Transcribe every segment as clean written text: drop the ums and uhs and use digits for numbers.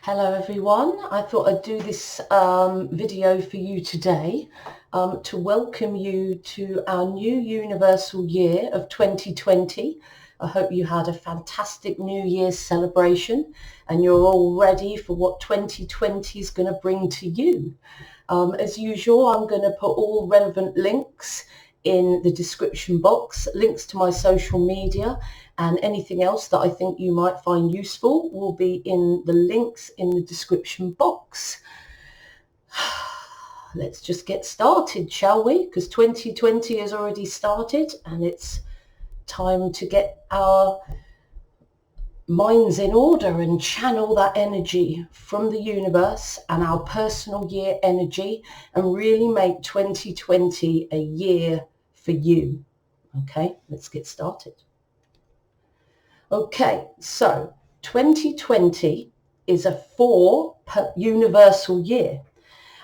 Hello everyone, I thought I'd do this video for you today to welcome you to our new universal year of 2020. I hope you had a fantastic New Year's celebration and you're all ready for what 2020 is going to bring to you. As usual, I'm going to put all relevant links in the description box, links to my social media, and anything else that I think you might find useful will be in the links in the description box. Let's just get started, shall we? Because 2020 has already started and it's time to get our minds in order and channel that energy from the universe and our personal year energy and really make 2020 a year for you. Okay, let's get started. Okay, so 2020 is a 4 universal year,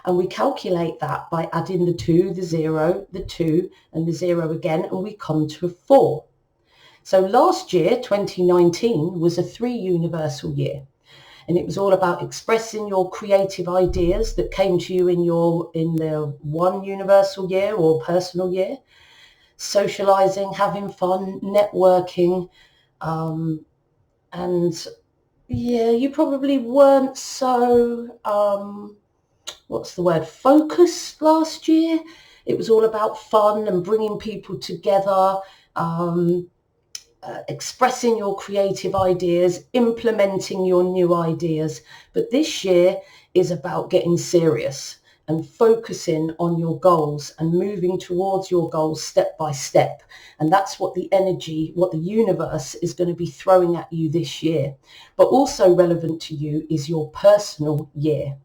and we calculate that by adding the 2, the 0, the 2 and the 0 again, and we come to a 4. So last year, 2019, was a 3 universal year, and it was all about expressing your creative ideas that came to you in the 1 universal year or personal year, socializing, having fun, networking, and yeah, you probably weren't so, focused last year. It was all about fun and bringing people together, expressing your creative ideas, implementing your new ideas. But this year is about getting serious and focusing on your goals and moving towards your goals step by step. And that's what the energy, what the universe is going to be throwing at you this year. But also relevant to you is your personal year.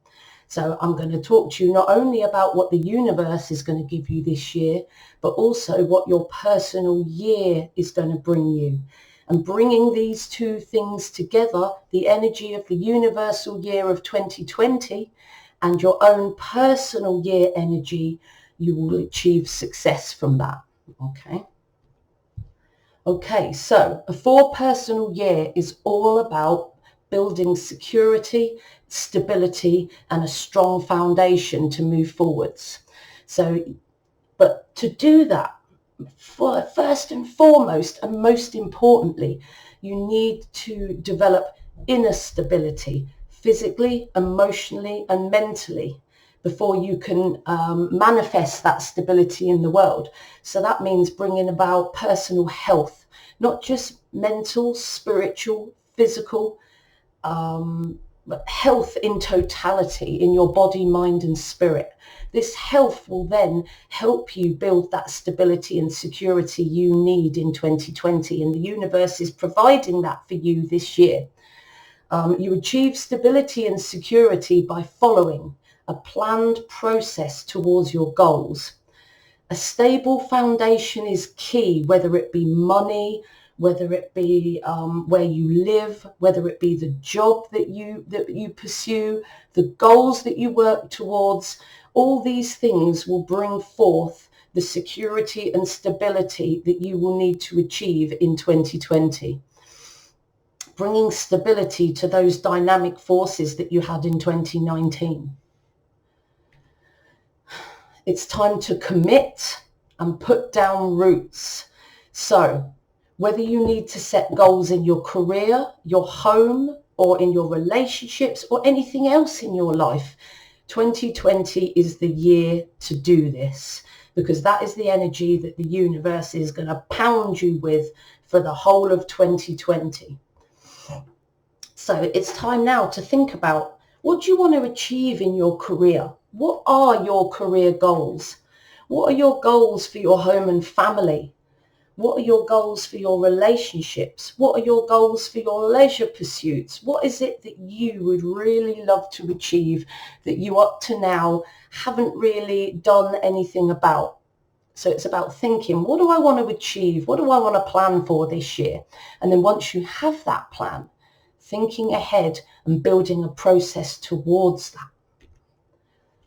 So I'm going to talk to you not only about what the universe is going to give you this year, but also what your personal year is going to bring you. And bringing these two things together, the energy of the universal year of 2020 and your own personal year energy, you will achieve success from that. Okay, so a 4 personal year is all about building security, stability, and a strong foundation to move forwards. But to do that, first and foremost, and most importantly, you need to develop inner stability, physically, emotionally, and mentally, before you can manifest that stability in the world. So that means bringing about personal health, not just mental, spiritual, physical, but health in totality in your body, mind, and spirit. This health will then help you build that stability and security you need in 2020, and the universe is providing that for you this year. You achieve stability and security by following a planned process towards your goals. A stable foundation is key, whether it be money, whether it be where you live, whether it be the job that you pursue, the goals that you work towards. All these things will bring forth the security and stability that you will need to achieve in 2020. Bringing stability to those dynamic forces that you had in 2019. It's time to commit and put down roots. So whether you need to set goals in your career, your home, or in your relationships, or anything else in your life, 2020 is the year to do this, because that is the energy that the universe is going to pound you with for the whole of 2020. So it's time now to think about, what do you want to achieve in your career? What are your career goals? What are your goals for your home and family? What are your goals for your relationships? What are your goals for your leisure pursuits? What is it that you would really love to achieve that you up to now haven't really done anything about? So it's about thinking, what do I want to achieve? What do I want to plan for this year? And then once you have that plan, thinking ahead and building a process towards that.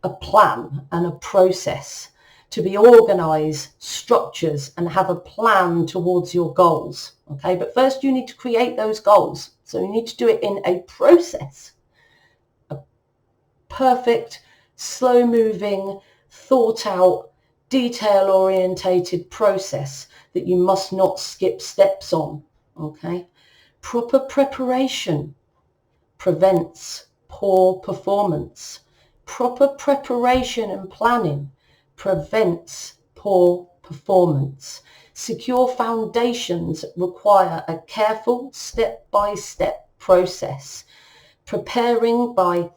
A plan and a process to be organized, structures, and have a plan towards your goals. Okay, but first you need to create those goals. So you need to do it in a process. perfect, slow-moving, thought-out, detail-orientated process that you must not skip steps on, okay? Proper preparation prevents poor performance. Proper preparation and planning prevents poor performance. Secure foundations require a careful step-by-step process. Preparing by,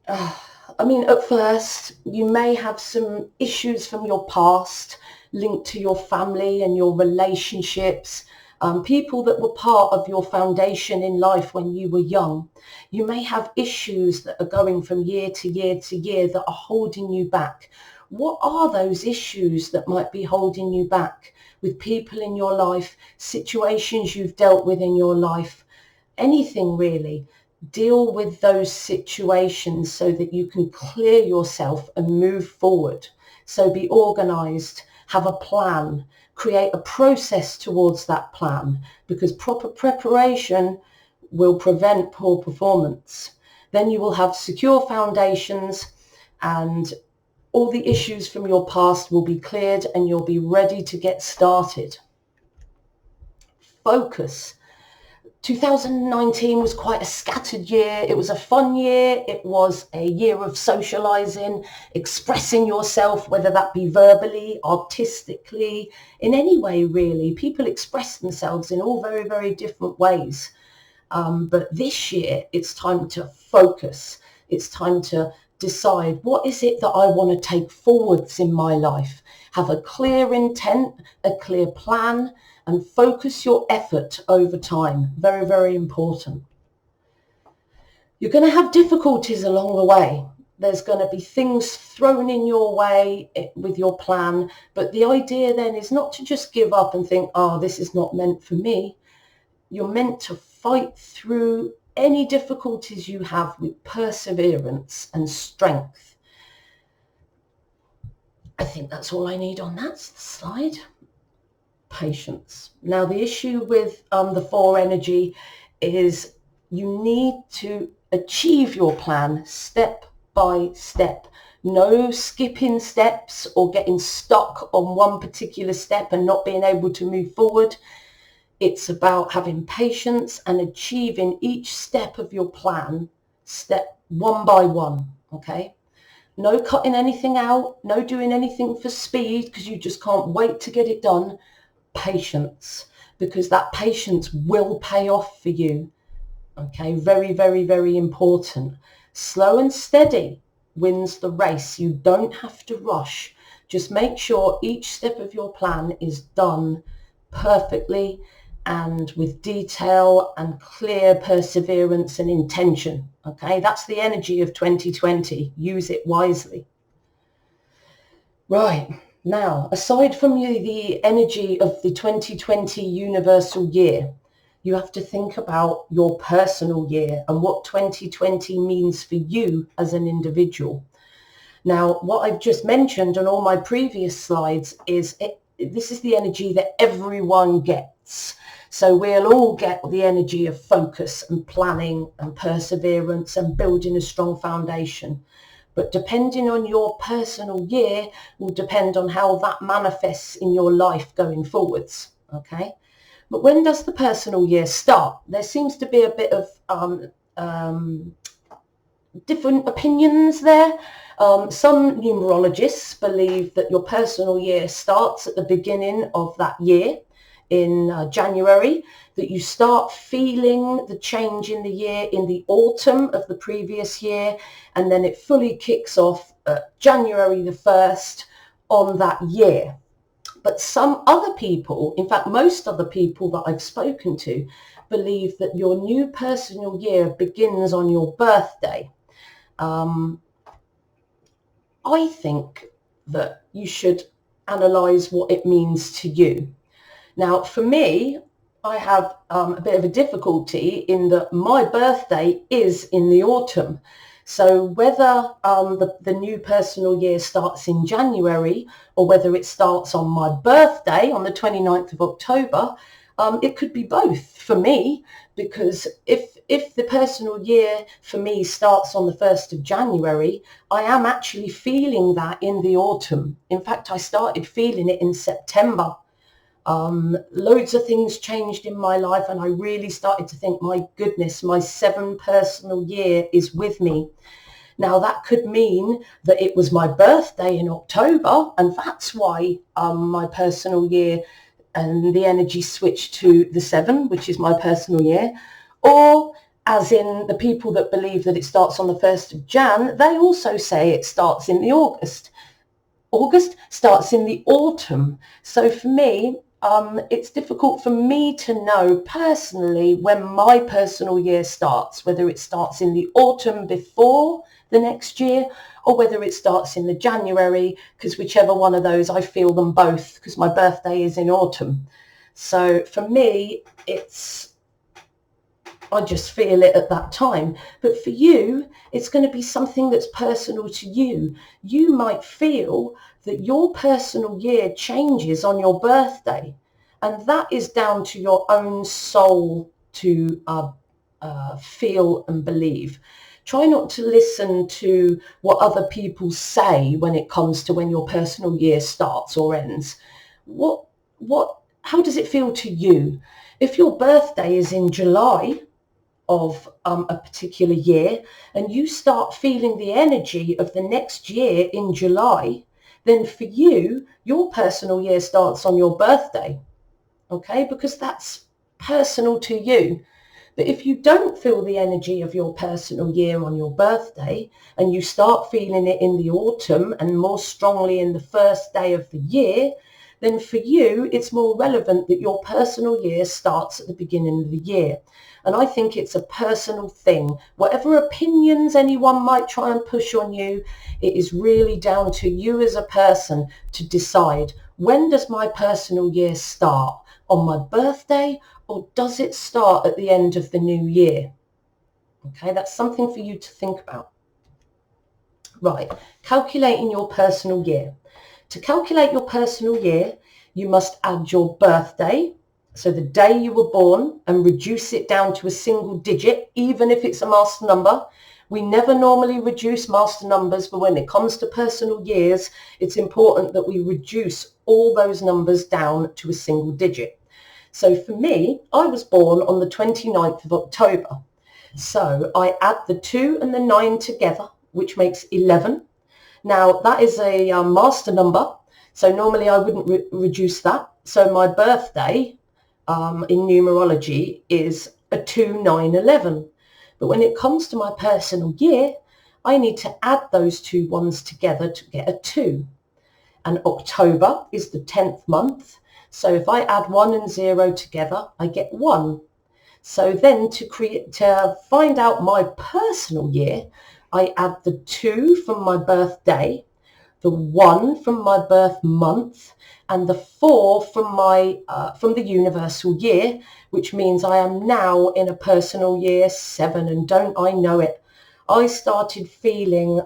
at first you may have some issues from your past linked to your family and your relationships, people that were part of your foundation in life when you were young. You may have issues that are going from year to year to year that are holding you back. What are those issues that might be holding you back with people in your life, situations you've dealt with in your life, anything really? Deal with those situations so that you can clear yourself and move forward. So be organized, have a plan, create a process towards that plan, because proper preparation will prevent poor performance. Then you will have secure foundations and all the issues from your past will be cleared and you'll be ready to get started. Focus. 2019 was quite a scattered year. It was a fun year. It was a year of socializing, expressing yourself, whether that be verbally, artistically, in any way really. People express themselves in all very, very different ways. But this year, it's time to focus. It's time to decide, what is it that I want to take forwards in my life? Have a clear intent, a clear plan, and focus your effort over time. Very, very important. You're going to have difficulties along the way. There's going to be things thrown in your way with your plan. But the idea then is not to just give up and think, oh, this is not meant for me. You're meant to fight through any difficulties you have with perseverance and strength. I think that's all I need on that slide. Patience. Now, the issue with the 4 energy is you need to achieve your plan step by step. No skipping steps or getting stuck on one particular step and not being able to move forward. It's about having patience and achieving each step of your plan, step one by one, okay? No cutting anything out, no doing anything for speed because you just can't wait to get it done. Patience, because that patience will pay off for you, okay? Very, very, very important. Slow and steady wins the race. You don't have to rush. Just make sure each step of your plan is done perfectly and with detail and clear perseverance and intention. Okay, that's the energy of 2020. Use it wisely. Right, now, aside from the energy of the 2020 universal year, you have to think about your personal year and what 2020 means for you as an individual. Now, what I've just mentioned on all my previous slides is this is the energy that everyone gets. So we'll all get the energy of focus and planning and perseverance and building a strong foundation. But depending on your personal year will depend on how that manifests in your life going forwards. Okay. But when does the personal year start? There seems to be a bit of different opinions there. Some numerologists believe that your personal year starts at the beginning of that year in January, that you start feeling the change in the year in the autumn of the previous year, and then it fully kicks off at January the 1st on that year. But some other people, in fact, most other people that I've spoken to, believe that your new personal year begins on your birthday. I think that you should analyse what it means to you. Now, for me, I have a bit of a difficulty in that my birthday is in the autumn. So whether the new personal year starts in January or whether it starts on my birthday on the 29th of October, It could be both for me, because if the personal year for me starts on the 1st of January, I am actually feeling that in the autumn. In fact, I started feeling it in September. Loads of things changed in my life, and I really started to think, my goodness, my 7 personal year is with me. Now, that could mean that it was my birthday in October, and that's why my personal year and the energy switched to the 7, which is my personal year. Or, as in the people that believe that it starts on the 1st of Jan, they also say it starts in the August. August starts in the autumn. So for me, it's difficult for me to know personally when my personal year starts, whether it starts in the autumn before the next year or whether it starts in the January, because whichever one of those, I feel them both because my birthday is in autumn. So for me, I just feel it at that time. But for you, it's going to be something that's personal to you. You might feel that your personal year changes on your birthday, and that is down to your own soul to feel and believe. Try not to listen to what other people say when it comes to when your personal year starts or ends. How does it feel to you? If your birthday is in July of a particular year and you start feeling the energy of the next year in July, then for you, your personal year starts on your birthday, okay? Because that's personal to you. But if you don't feel the energy of your personal year on your birthday and you start feeling it in the autumn and more strongly in the first day of the year, then for you, it's more relevant that your personal year starts at the beginning of the year. And I think it's a personal thing. Whatever opinions anyone might try and push on you, it is really down to you as a person to decide, when does my personal year start? On my birthday, or does it start at the end of the new year? Okay, that's something for you to think about. Right, calculating your personal year. To calculate your personal year, you must add your birthday, so the day you were born, and reduce it down to a single digit, even if it's a master number. We never normally reduce master numbers, but when it comes to personal years, it's important that we reduce all those numbers down to a single digit. So for me, I was born on the 29th of October. So I add the 2 and the 9 together, which makes 11. Now, that is a master number, so normally I wouldn't reduce that. So my birthday in numerology is a 2, 9, 11. But when it comes to my personal year, I need to add those two ones together to get a 2. And October is the 10th month. So if I add 1 and 0 together, I get 1. So then to find out my personal year, I add the 2 from my birthday, the 1 from my birth month, and the 4 from the universal year, which means I am now in a personal year 7. And don't I know it? I started feeling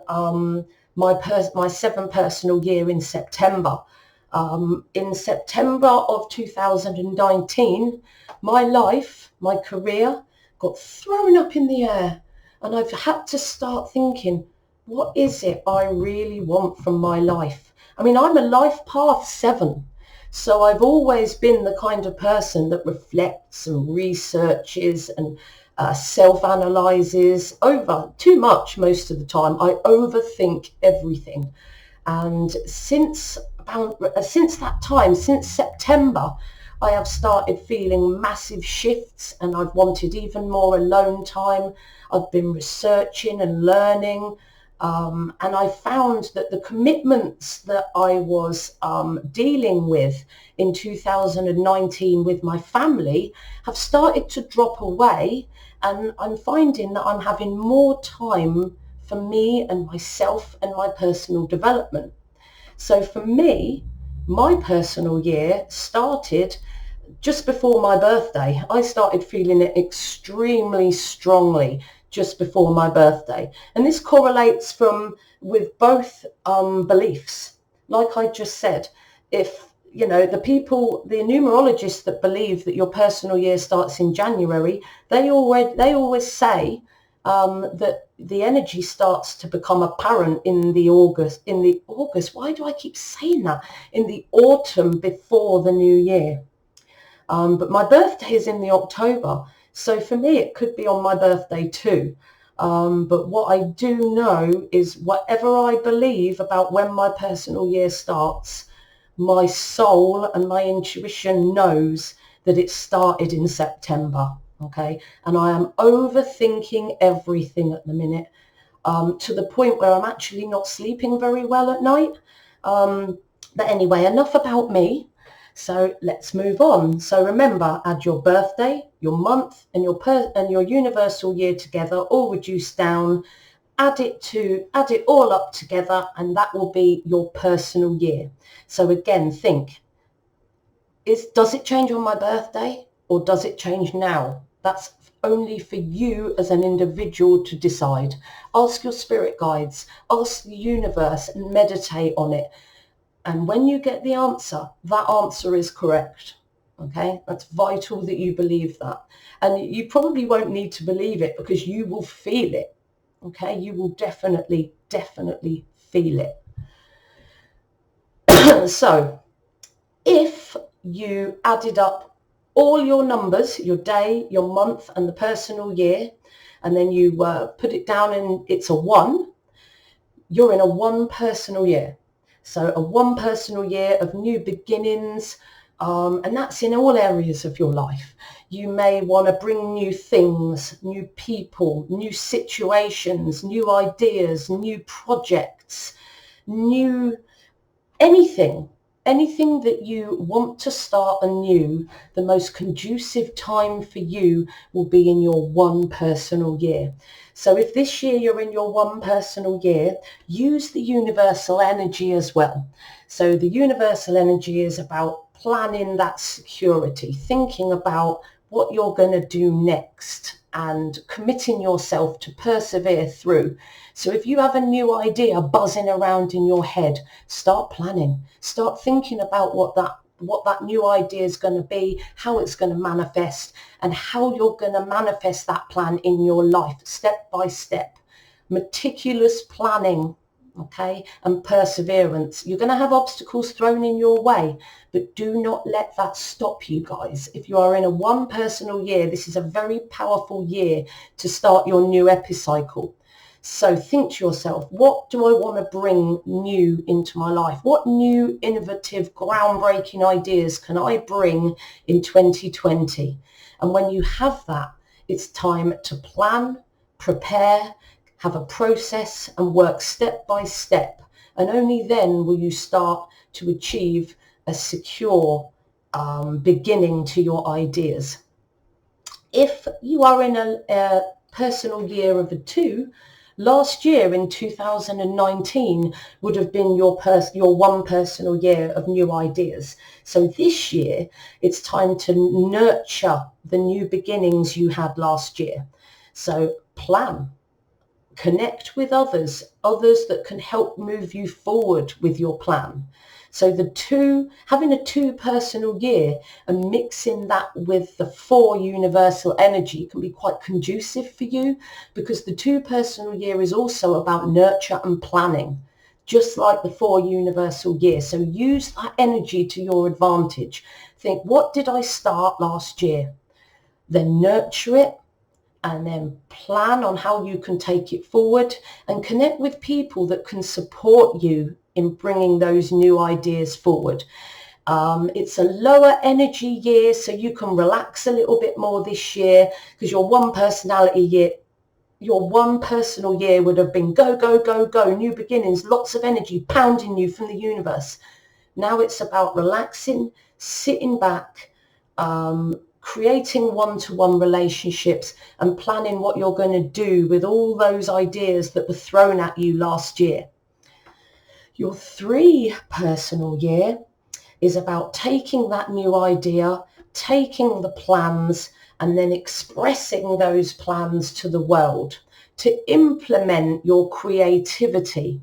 my 7 personal year in September. In September of 2019, my life, my career got thrown up in the air, and I've had to start thinking, what is it I really want from my life? I mean, I'm a life path 7, so I've always been the kind of person that reflects and researches and self-analyzes over too much most of the time. I overthink everything. And since that time, since September, I have started feeling massive shifts, and I've wanted even more alone time. I've been researching and learning, and I found that the commitments that I was dealing with in 2019 with my family have started to drop away, and I'm finding that I'm having more time for me and myself and my personal development. So for me, my personal year started just before my birthday. I started feeling it extremely strongly just before my birthday. And this correlates with both beliefs. Like I just said, if you know, the numerologists that believe that your personal year starts in January, they always say that the energy starts to become apparent in the August. Why do I keep saying that? In the autumn before the new year. But my birthday is in the October, so for me it could be on my birthday too. But what I do know is whatever I believe about when my personal year starts, my soul and my intuition knows that it started in September. Okay, and I am overthinking everything at the minute, to the point where I'm actually not sleeping very well at night. But anyway, enough about me. So let's move on. So remember, add your birthday, your month, and your universal year together, all reduced down. Add it all up together, and that will be your personal year. So again, think, does it change on my birthday or does it change now? That's only for you as an individual to decide. Ask your spirit guides, ask the universe, and meditate on it. And when you get the answer, that answer is correct. Okay, that's vital that you believe that. And you probably won't need to believe it because you will feel it. Okay, you will definitely feel it. So if you added up all your numbers, your day, your month, and the personal year, and then you put it down and it's a 1, you're in a 1 personal year. So a 1 personal year of new beginnings, and that's in all areas of your life. You may want to bring new things, new people, new situations, new ideas, new projects, new anything that you want to start anew. The most conducive time for you will be in your 1 personal year. So if this year you're in your 1 personal year, use the universal energy as well. So the universal energy is about planning that security, thinking about what you're going to do next and committing yourself to persevere through. So if you have a new idea buzzing around in your head, start planning, start thinking about what that new idea is going to be, how it's going to manifest, and how you're going to manifest that plan in your life, step by step. Meticulous planning, okay, and perseverance. You're going to have obstacles thrown in your way, but do not let that stop you, guys. If you are in a 1 personal year, this is a very powerful year to start your new epicycle. So think to yourself, what do I want to bring new into my life? What new, innovative, groundbreaking ideas can I bring in 2020? And when you have that, it's time to plan, prepare, have a process and work step by step. And only then will you start to achieve a secure beginning to your ideas. If you are in a personal year of a 2, last year in 2019 would have been your 1 personal year of new ideas. So this year, it's time to nurture the new beginnings you had last year. So plan, connect with others that can help move you forward with your plan. So having a 2 personal year and mixing that with the 4 universal energy can be quite conducive for you, because the 2 personal year is also about nurture and planning, just like the 4 universal year. So use that energy to your advantage. Think, what did I start last year? Then nurture it, and then plan on how you can take it forward and connect with people that can support you in bringing those new ideas forward. It's a lower energy year, so you can relax a little bit more this year, because your 1 personal year would have been go, go, go, go, new beginnings, lots of energy pounding you from the universe. Now it's about relaxing, sitting back, creating one-to-one relationships and planning what you're going to do with all those ideas that were thrown at you last year. Your 3 personal year is about taking that new idea, taking the plans, and then expressing those plans to the world, to implement your creativity,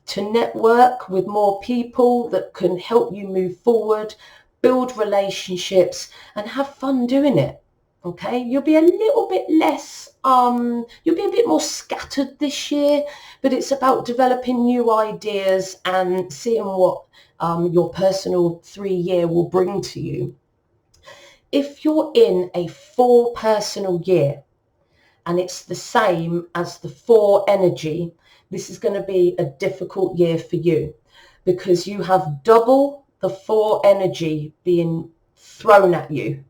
to network with more people that can help you move forward, build relationships, and have fun doing it. Okay, you'll be a little bit less, you'll be a bit more scattered this year, but it's about developing new ideas and seeing what your personal 3-year will bring to you. If you're in a 4 personal year and it's the same as the 4 energy, this is going to be a difficult year for you because you have double the 4 energy being thrown at you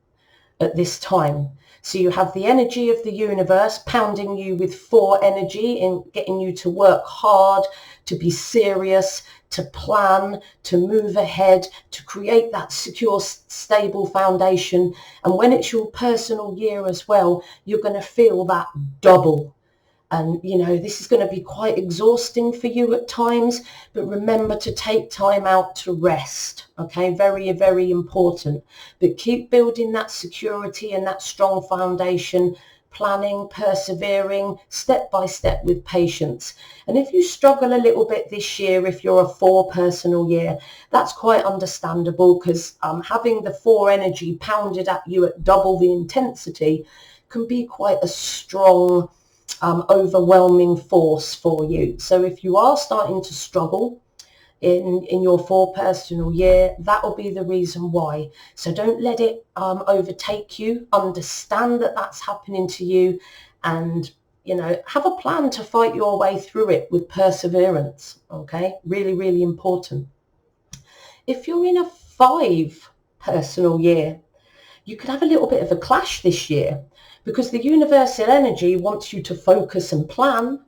at this time. So you have the energy of the universe pounding you with 4 energy and getting you to work hard, to be serious, to plan, to move ahead, to create that secure, stable foundation. And when it's your personal year as well, you're going to feel that double. And, you know, this is going to be quite exhausting for you at times, but remember to take time out to rest. Okay, very, very important. But keep building that security and that strong foundation, planning, persevering, step by step with patience. And if you struggle a little bit this year, if you're a 4 personal year, that's quite understandable because having the 4 energy pounded at you at double the intensity can be quite a strong overwhelming force for you. So if you are starting to struggle in your 4 personal year, that will be the reason why. So don't let it overtake you. Understand that that's happening to you, and you know, have a plan to fight your way through it with perseverance. Okay, really, really important. If you're in a 5 personal year, you could have a little bit of a clash this year because the universal energy wants you to focus and plan,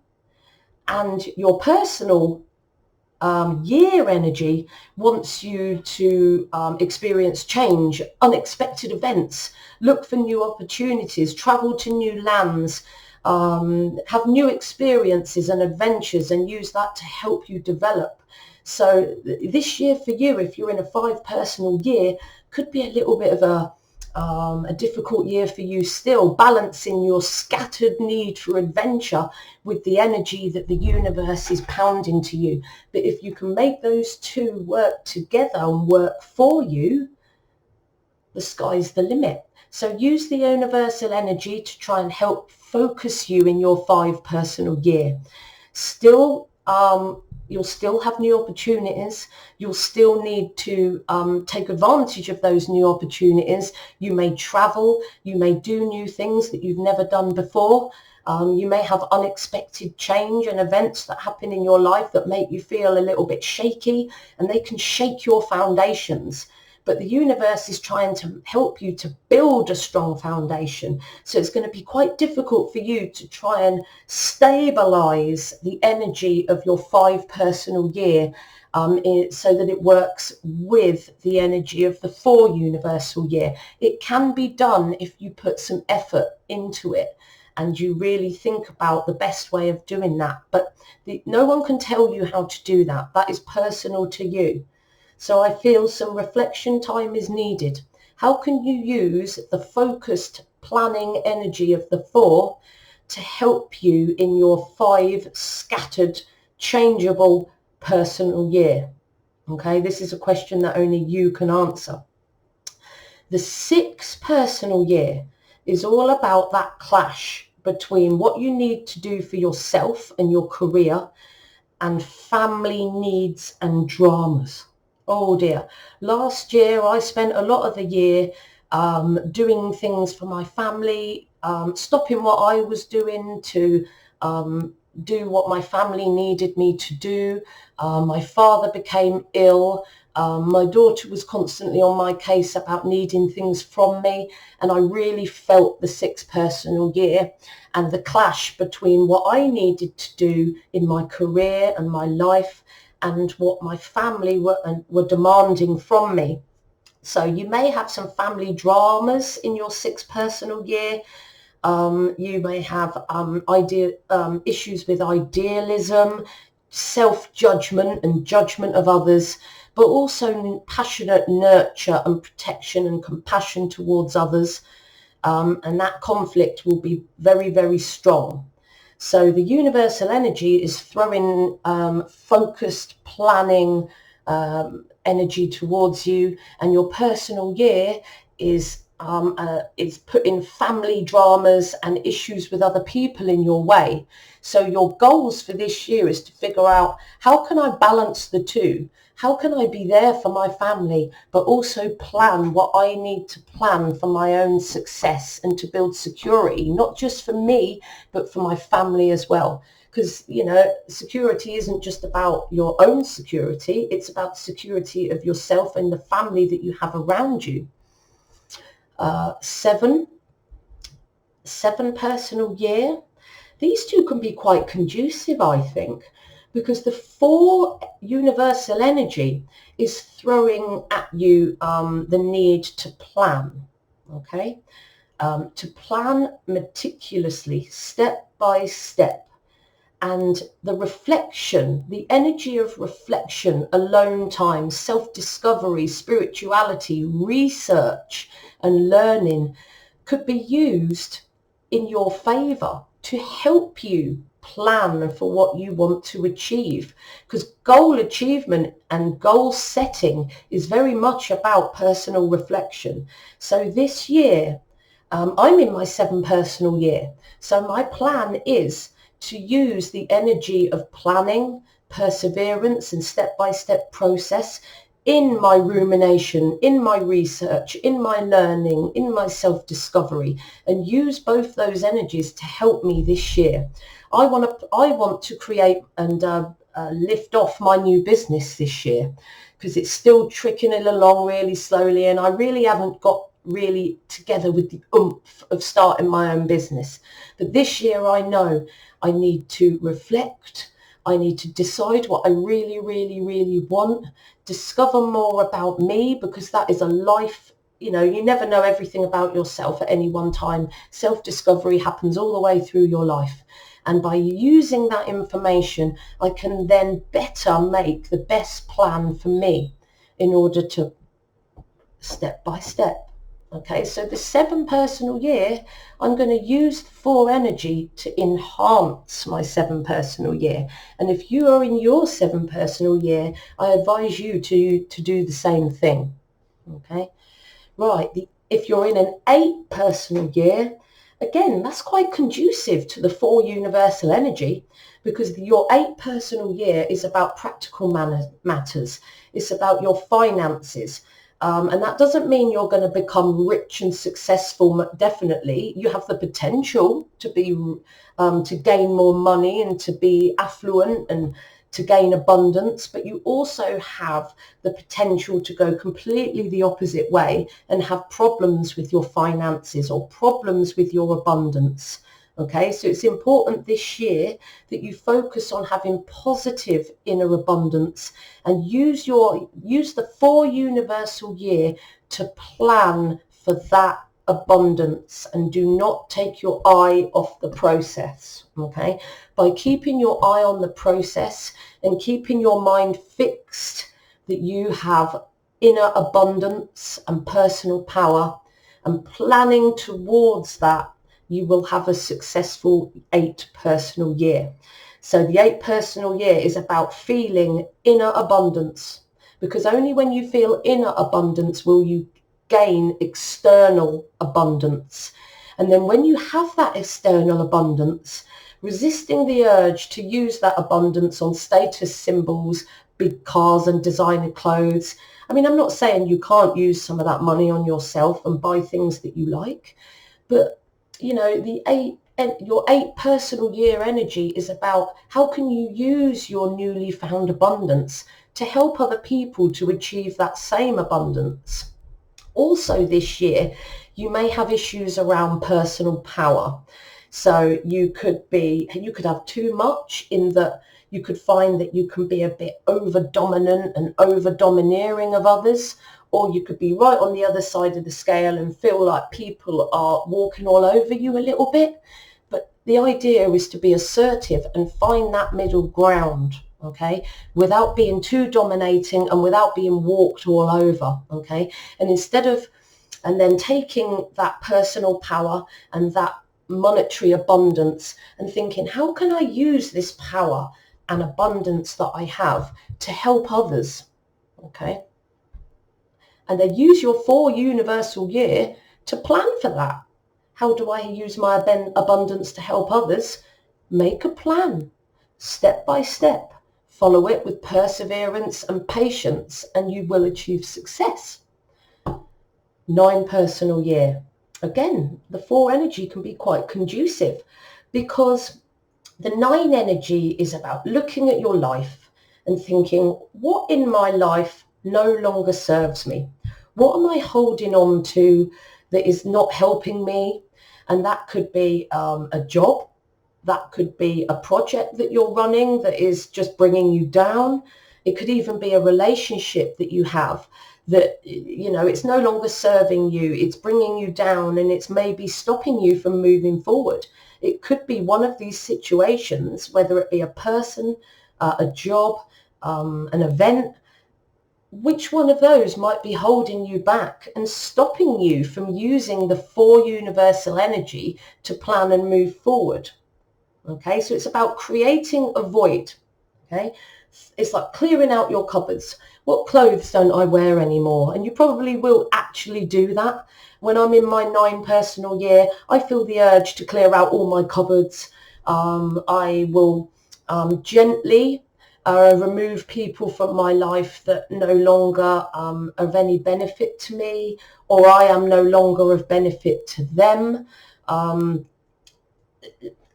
and your personal year energy wants you to experience change, unexpected events, look for new opportunities, travel to new lands, have new experiences and adventures, and use that to help you develop. So this year for you, if you're in a 5 personal year, could be a little bit of a difficult year for you still, balancing your scattered need for adventure with the energy that the universe is pounding to you. But if you can make those 2 work together and work for you, the sky's the limit. So use the universal energy to try and help focus you in your 5 personal year. Still, you'll still have new opportunities. You'll still need to take advantage of those new opportunities. You may travel. You may do new things that you've never done before. You may have unexpected change and events that happen in your life that make you feel a little bit shaky, and they can shake your foundations. But the universe is trying to help you to build a strong foundation. So it's going to be quite difficult for you to try and stabilize the energy of your 5 personal year so that it works with the energy of the 4 universal year. It can be done if you put some effort into it and you really think about the best way of doing that. But no one can tell you how to do that. That is personal to you. So I feel some reflection time is needed. How can you use the focused planning energy of the 4 to help you in your 5 scattered, changeable personal year? Okay, this is a question that only you can answer. The 6 personal year is all about that clash between what you need to do for yourself and your career and family needs and dramas. Oh dear. Last year, I spent a lot of the year doing things for my family, stopping what I was doing to do what my family needed me to do. My father became ill. My daughter was constantly on my case about needing things from me. And I really felt the 6 personal year and the clash between what I needed to do in my career and my life and what my family were demanding from me. So you may have some family dramas in your 6 personal year. You may have issues with idealism, self-judgment and judgment of others, but also passionate nurture and protection and compassion towards others. And that conflict will be very, very strong. So the universal energy is throwing focused planning energy towards you, and your personal year is putting family dramas and issues with other people in your way. So your goals for this year is to figure out, how can I balance the two? How can I be there for my family, but also plan what I need to plan for my own success and to build security, not just for me, but for my family as well? Because, you know, security isn't just about your own security. It's about security of yourself and the family that you have around you. Seven personal year. These two can be quite conducive, I think, because the 4 universal energy is throwing at you the need to plan, okay? To plan meticulously, step by step. And the reflection, the energy of reflection, alone time, self-discovery, spirituality, research and learning could be used in your favor to help you plan for what you want to achieve, because goal achievement and goal setting is very much about personal reflection. So this year, I'm in my 7 personal year. So my plan is to use the energy of planning, perseverance and step-by-step process in my rumination, in my research, in my learning, in my self-discovery, and use both those energies to help me this year. I want to create and lift off my new business this year, because it's still trickling along really slowly, and I really haven't got really together with the oomph of starting my own business. But this year I know I need to reflect. I need to decide what I really, really, really want, discover more about me, because that is a life, you know, you never know everything about yourself at any one time. Self-discovery happens all the way through your life. And by using that information, I can then better make the best plan for me in order to step by step. Okay, so the 7 personal year, I'm going to use the 4 energy to enhance my 7 personal year. And if you are in your 7 personal year, I advise you to do the same thing. Okay, right. If you're in an 8 personal year, again, that's quite conducive to the 4 universal energy, because your 8 personal year is about practical matters. It's about your finances. And that doesn't mean you're going to become rich and successful. Definitely, you have the potential to be to gain more money and to be affluent and to gain abundance, but you also have the potential to go completely the opposite way and have problems with your finances or problems with your abundance. Okay, so it's important this year that you focus on having positive inner abundance and use the 4 universal year to plan for that abundance, and do not take your eye off the process. Okay, by keeping your eye on the process and keeping your mind fixed that you have inner abundance and personal power, and planning towards that, you will have a successful 8 personal year. So the 8 personal year is about feeling inner abundance, because only when you feel inner abundance will you gain external abundance. And then when you have that external abundance, resisting the urge to use that abundance on status symbols, big cars and designer clothes. I mean, I'm not saying you can't use some of that money on yourself and buy things that you like, but you know, your 8 personal year energy is about how can you use your newly found abundance to help other people to achieve that same abundance. Also this year, you may have issues around personal power. So you could have too much, in that you could find that you can be a bit over dominant and over domineering of others, or you could be right on the other side of the scale and feel like people are walking all over you a little bit. But the idea is to be assertive and find that middle ground, okay, without being too dominating and without being walked all over, okay. And then taking that personal power and that monetary abundance and thinking, how can I use this power and abundance that I have to help others? Okay. And then use your 4 universal year to plan for that. How do I use my abundance to help others? Make a plan, step by step. Follow it with perseverance and patience, and you will achieve success. 9 personal year. Again, the 4 energy can be quite conducive, because the 9 energy is about looking at your life and thinking, what in my life no longer serves me? What am I holding on to that is not helping me? And that could be a job. That could be a project that you're running that is just bringing you down. It could even be a relationship that you have that, you know, it's no longer serving you. It's bringing you down, and it's maybe stopping you from moving forward. It could be one of these situations, whether it be a person, a job, an event. Which one of those might be holding you back and stopping you from using the 4 universal energy to plan and move forward? Okay, so it's about creating a void. Okay, it's like clearing out your cupboards. What clothes don't I wear anymore? And you probably will actually do that. When I'm in my 9 personal year, I feel the urge to clear out all my cupboards. I will gently remove people from my life that no longer of any benefit to me, or I am no longer of benefit to them.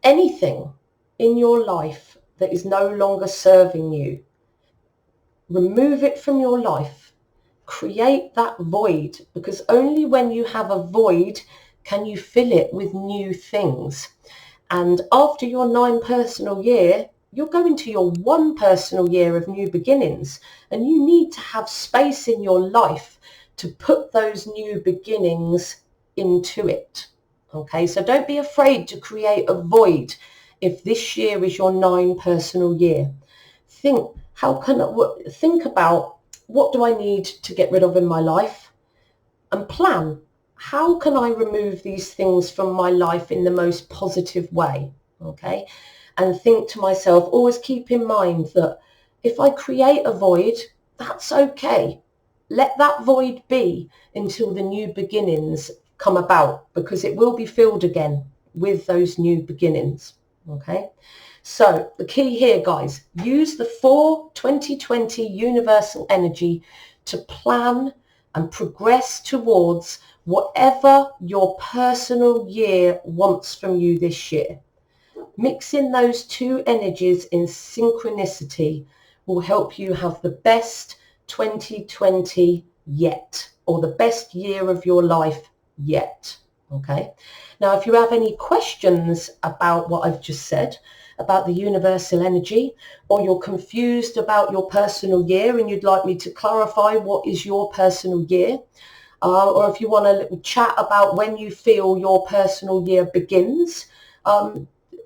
Anything in your life that is no longer serving you, remove it from your life. Create that void, because only when you have a void can you fill it with new things. And after your 9 personal year, you're going to your 1 personal year of new beginnings, and you need to have space in your life to put those new beginnings into it. Okay, so don't be afraid to create a void if this year is your 9 personal year. Think about, what do I need to get rid of in my life? And plan, how can I remove these things from my life in the most positive way? Okay, and think to myself, always keep in mind that if I create a void, that's okay. Let that void be until the new beginnings come about, because it will be filled again with those new beginnings. Okay, so the key here, guys, use the 4/2020 universal energy to plan and progress towards whatever your personal year wants from you this year. Mixing those 2 energies in synchronicity will help you have the best 2020 yet, or the best year of your life yet. Okay. Now, if you have any questions about what I've just said about the universal energy, or you're confused about your personal year and you'd like me to clarify what is your personal year, or if you want a little chat about when you feel your personal year begins,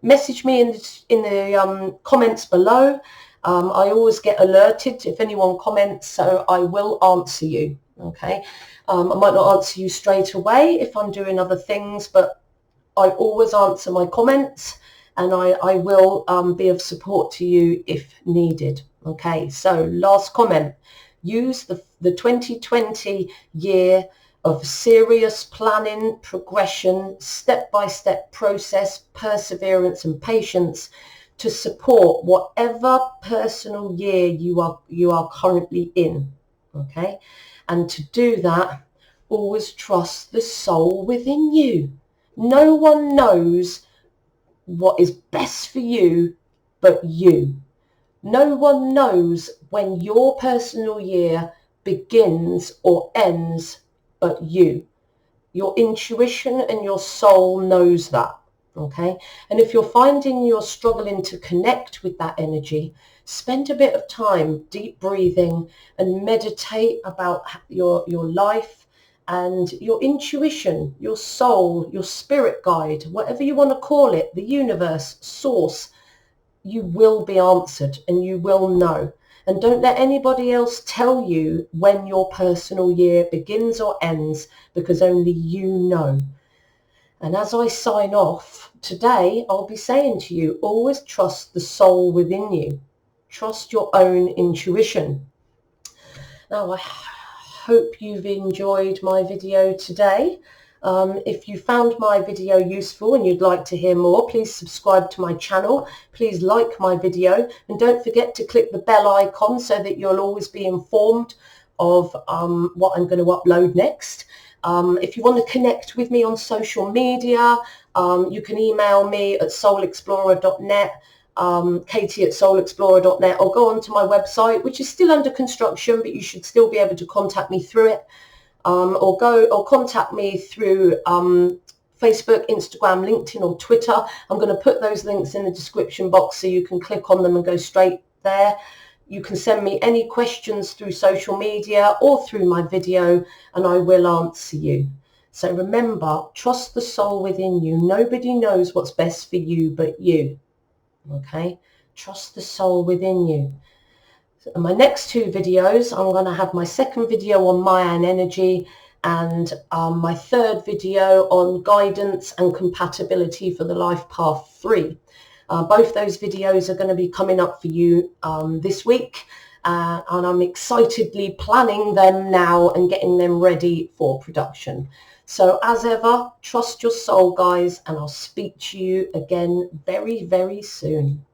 message me in the comments below. I always get alerted if anyone comments, so I will answer you. Okay, I might not answer you straight away if I'm doing other things, but I always answer my comments, and I will be of support to you if needed. Okay, so last comment, use the 2020 year of serious planning, progression, step-by-step process, perseverance and patience to support whatever personal year you are currently in. Okay, and to do that, always trust the soul within you. No one knows what is best for you but you. No one knows when your personal year begins or ends but you. Your intuition and your soul knows that. Okay, and if you're finding you're struggling to connect with that energy, spend a bit of time deep breathing and meditate about your life and your intuition, your soul, your spirit guide, whatever you want to call it, the universe, source. You will be answered and you will know. And don't let anybody else tell you when your personal year begins or ends, because only you know. And as I sign off today, I'll be saying to you, always trust the soul within you. Trust your own intuition. Now, I hope you've enjoyed my video today. If you found my video useful and you'd like to hear more, please subscribe to my channel. Please like my video and don't forget to click the bell icon so that you'll always be informed of what I'm going to upload next. If you want to connect with me on social media, you can email me at soulexplorer.net, katie@soulexplorer.net, or go onto my website, which is still under construction, but you should still be able to contact me through it. Or contact me through Facebook, Instagram, LinkedIn, or Twitter. I'm going to put those links in the description box so you can click on them and go straight there. You can send me any questions through social media or through my video, and I will answer you. So remember, trust the soul within you. Nobody knows what's best for you but you. Okay? Trust the soul within you. In my next two videos, I'm going to have my second video on Mayan energy and my third video on guidance and compatibility for the life path 3. Both those videos are going to be coming up for you this week, and I'm excitedly planning them now and getting them ready for production. So as ever, trust your soul, guys, and I'll speak to you again very, very soon.